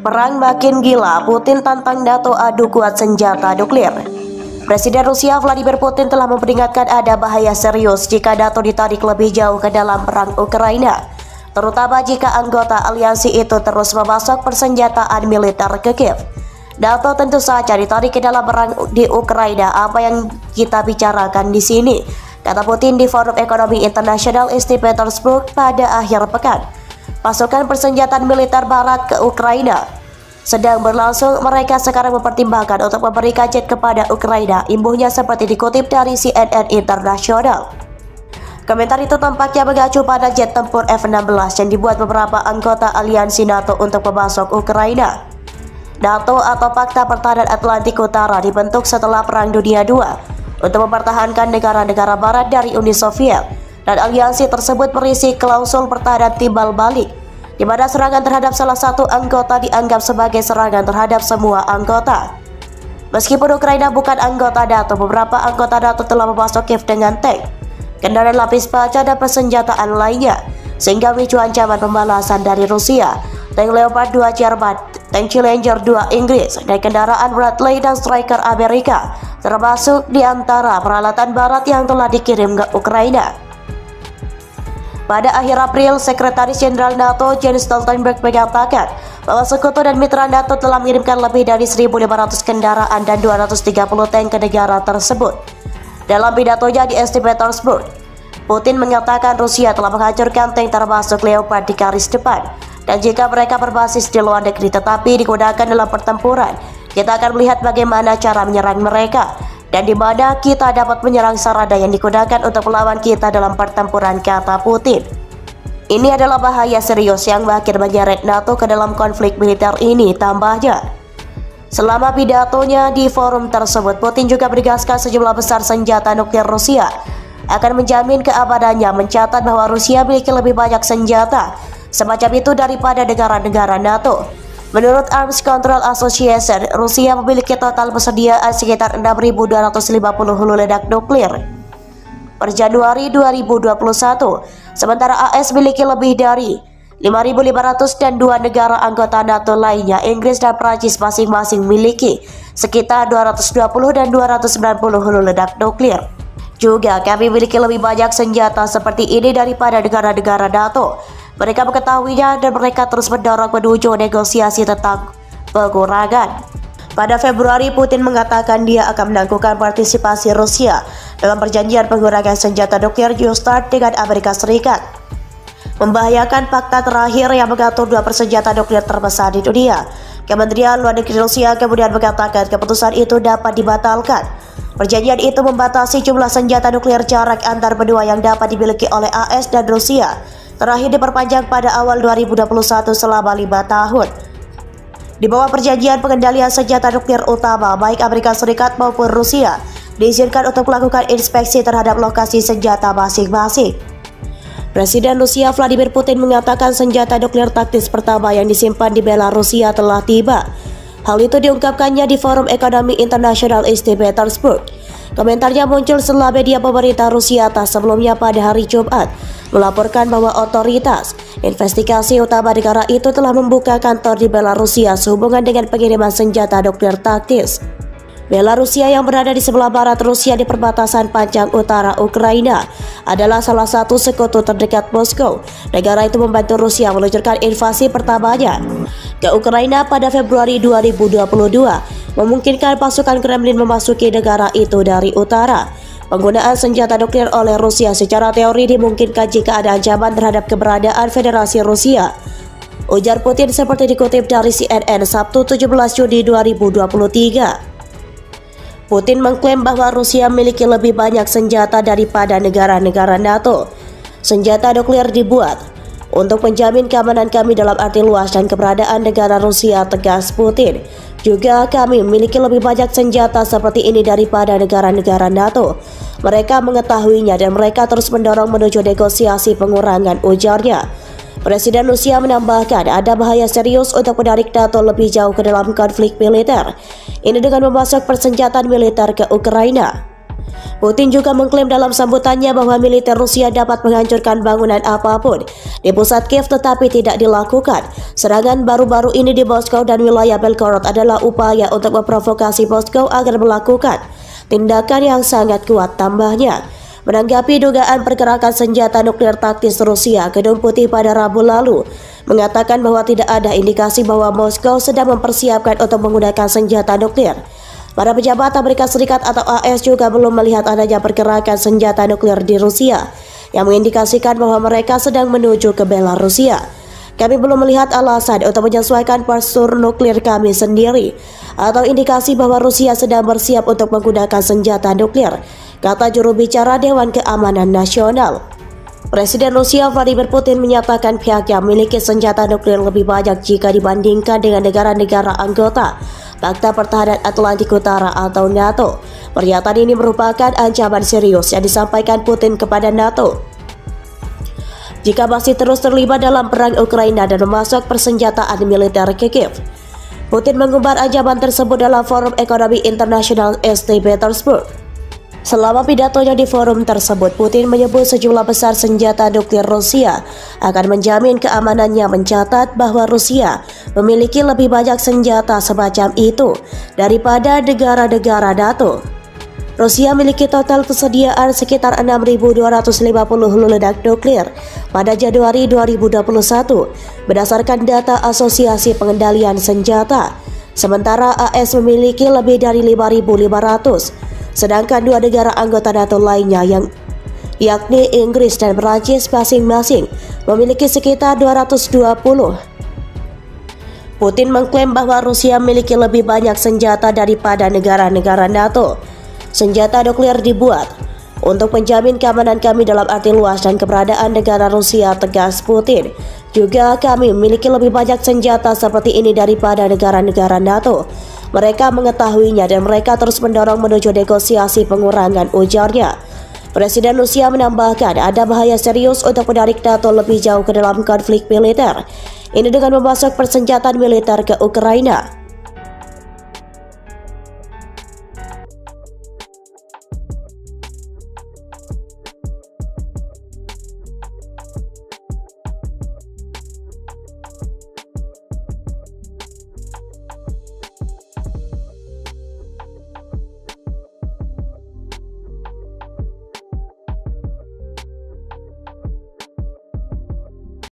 Perang makin gila, Putin tantang NATO adu kuat senjata nuklir. Presiden Rusia Vladimir Putin telah memperingatkan ada bahaya serius jika NATO ditarik lebih jauh ke dalam perang Ukraina, terutama jika anggota aliansi itu terus memasok persenjataan militer ke Kiev. NATO tentu saja ditarik ke dalam perang di Ukraina, apa yang kita bicarakan di sini, kata Putin di Forum Ekonomi Internasional St. Petersburg pada akhir pekan. Pasukan persenjataan militer Barat ke Ukraina sedang berlangsung. Mereka sekarang mempertimbangkan untuk memberikan jet kepada Ukraina, imbuhnya seperti dikutip dari CNN Internasional. Komentar itu tampaknya mengacu pada jet tempur F-16 yang dibuat beberapa anggota aliansi NATO untuk memasok Ukraina. NATO atau Pakta Pertahanan Atlantik Utara dibentuk setelah Perang Dunia II untuk mempertahankan negara-negara Barat dari Uni Soviet, dan aliansi tersebut berisi klausul pertahanan timbal balik, di mana serangan terhadap salah satu anggota dianggap sebagai serangan terhadap semua anggota. Meskipun Ukraina bukan anggota NATO, beberapa anggota NATO telah memasok Kiev dengan tank, kendaraan lapis baja dan persenjataan lainnya, sehingga memicu ancaman pembalasan dari Rusia. Tank Leopard 2 Jerman, tank Challenger 2 Inggris, dan kendaraan Bradley dan Striker Amerika termasuk di antara peralatan Barat yang telah dikirim ke Ukraina. Pada akhir April, Sekretaris Jenderal NATO Jens Stoltenberg menyatakan bahwa sekutu dan mitra NATO telah mengirimkan lebih dari 1.500 kendaraan dan 230 tank ke negara tersebut. Dalam pidatonya di St. Petersburg, Putin mengatakan Rusia telah menghancurkan tank termasuk Leopard di garis depan, dan jika mereka berbasis di luar negeri tetapi digunakan dalam pertempuran, kita akan melihat bagaimana cara menyerang mereka dan di mana kita dapat menyerang sarana yang digunakan untuk melawan kita dalam pertempuran, kata Putin. Ini adalah bahaya serius yang makin menyeret NATO ke dalam konflik militer ini, tambahnya. Selama pidatonya di forum tersebut, Putin juga menegaskan sejumlah besar senjata nuklir Rusia akan menjamin keamanannya, mencatat bahwa Rusia memiliki lebih banyak senjata semacam itu daripada negara-negara NATO. Menurut Arms Control Association, Rusia memiliki total persediaan sekitar 6.250 hulu ledak nuklir per Januari 2021, sementara AS memiliki lebih dari 5.500 dan dua negara anggota NATO lainnya, Inggris dan Prancis, masing-masing memiliki sekitar 220 dan 290 hulu ledak nuklir. Juga kami memiliki lebih banyak senjata seperti ini daripada negara-negara NATO. Mereka mengetahuinya dan mereka terus mendorong menuju negosiasi tentang pengurangan. Pada Februari, Putin mengatakan dia akan menangguhkan partisipasi Rusia dalam perjanjian pengurangan senjata nuklir New START dengan Amerika Serikat, membahayakan fakta terakhir yang mengatur dua persenjataan nuklir terbesar di dunia. Kementerian Luar Negeri Rusia kemudian mengatakan keputusan itu dapat dibatalkan. Perjanjian itu membatasi jumlah senjata nuklir jarak antar benua yang dapat dimiliki oleh AS dan Rusia. Terakhir diperpanjang pada awal 2021 selama 5 tahun. Di bawah perjanjian pengendalian senjata nuklir utama, baik Amerika Serikat maupun Rusia diizinkan untuk melakukan inspeksi terhadap lokasi senjata masing-masing. Presiden Rusia Vladimir Putin mengatakan senjata nuklir taktis pertama yang disimpan di Belarusia telah tiba. Hal itu diungkapkannya di Forum Ekonomi Internasional St. Petersburg. Komentarnya muncul setelah media pemerintah Rusia TASS sebelumnya pada hari Jumat melaporkan bahwa otoritas investigasi utama negara itu telah membuka kantor di Belarusia sehubungan dengan pengiriman senjata nuklir taktis. Belarusia yang berada di sebelah barat Rusia di perbatasan panjang utara Ukraina adalah salah satu sekutu terdekat Moskow. Negara itu membantu Rusia meluncurkan invasi pertamanya ke Ukraina pada Februari 2022, memungkinkan pasukan Kremlin memasuki negara itu dari utara. Penggunaan senjata nuklir oleh Rusia secara teori dimungkinkan jika ada ancaman terhadap keberadaan Federasi Rusia, ujar Putin seperti dikutip dari CNN Sabtu 17 Juni 2023. Putin mengklaim bahwa Rusia memiliki lebih banyak senjata daripada negara-negara NATO. Senjata nuklir dibuat untuk menjamin keamanan kami dalam arti luas dan keberadaan negara Rusia, tegas Putin. Juga kami memiliki lebih banyak senjata seperti ini daripada negara-negara NATO. Mereka mengetahuinya dan mereka terus mendorong menuju negosiasi pengurangan, ujarnya. Presiden Rusia menambahkan ada bahaya serius untuk menarik NATO lebih jauh ke dalam konflik militer ini dengan memasok persenjataan militer ke Ukraina. Putin juga mengklaim dalam sambutannya bahwa militer Rusia dapat menghancurkan bangunan apapun di pusat Kiev tetapi tidak dilakukan. Serangan baru-baru ini di Moskow dan wilayah Belgorod adalah upaya untuk memprovokasi Moskow agar melakukan tindakan yang sangat kuat, tambahnya. Menanggapi dugaan pergerakan senjata nuklir taktis Rusia, Gedung Putih pada Rabu lalu mengatakan bahwa tidak ada indikasi bahwa Moskow sedang mempersiapkan untuk menggunakan senjata nuklir. Para pejabat Amerika Serikat atau AS juga belum melihat adanya pergerakan senjata nuklir di Rusia yang mengindikasikan bahwa mereka sedang menuju ke Belarusia. Kami belum melihat alasan untuk menyesuaikan postur nuklir kami sendiri atau indikasi bahwa Rusia sedang bersiap untuk menggunakan senjata nuklir, kata juru bicara Dewan Keamanan Nasional. Presiden Rusia Vladimir Putin menyatakan pihaknya memiliki senjata nuklir lebih banyak jika dibandingkan dengan negara-negara anggota Pakta Pertahanan Atlantik Utara atau NATO. Pernyataan ini merupakan ancaman serius yang disampaikan Putin kepada NATO jika masih terus terlibat dalam perang Ukraina dan memasok persenjataan militer ke Kiev. Putin mengumbar ancaman tersebut dalam Forum Ekonomi Internasional St. Petersburg. Selama pidatonya di forum tersebut, Putin menyebut sejumlah besar senjata nuklir Rusia akan menjamin keamanannya, mencatat bahwa Rusia memiliki lebih banyak senjata semacam itu daripada negara-negara NATO. Rusia memiliki total persediaan sekitar 6.250 hulu ledak nuklir pada Januari 2021 berdasarkan data Asosiasi Pengendalian Senjata. Sementara AS memiliki lebih dari 5.500. Sedangkan dua negara anggota NATO lainnya yakni Inggris dan Perancis masing-masing memiliki sekitar 220. Putin mengklaim bahwa Rusia memiliki lebih banyak senjata daripada negara-negara NATO. Senjata nuklir dibuat untuk menjamin keamanan kami dalam arti luas dan keberadaan negara Rusia, tegas Putin. Juga kami memiliki lebih banyak senjata seperti ini daripada negara-negara NATO. Mereka mengetahuinya dan mereka terus mendorong menuju negosiasi pengurangan, ujarnya. Presiden Rusia menambahkan ada bahaya serius untuk menarik NATO lebih jauh ke dalam konflik militer ini dengan memasok persenjataan militer ke Ukraina.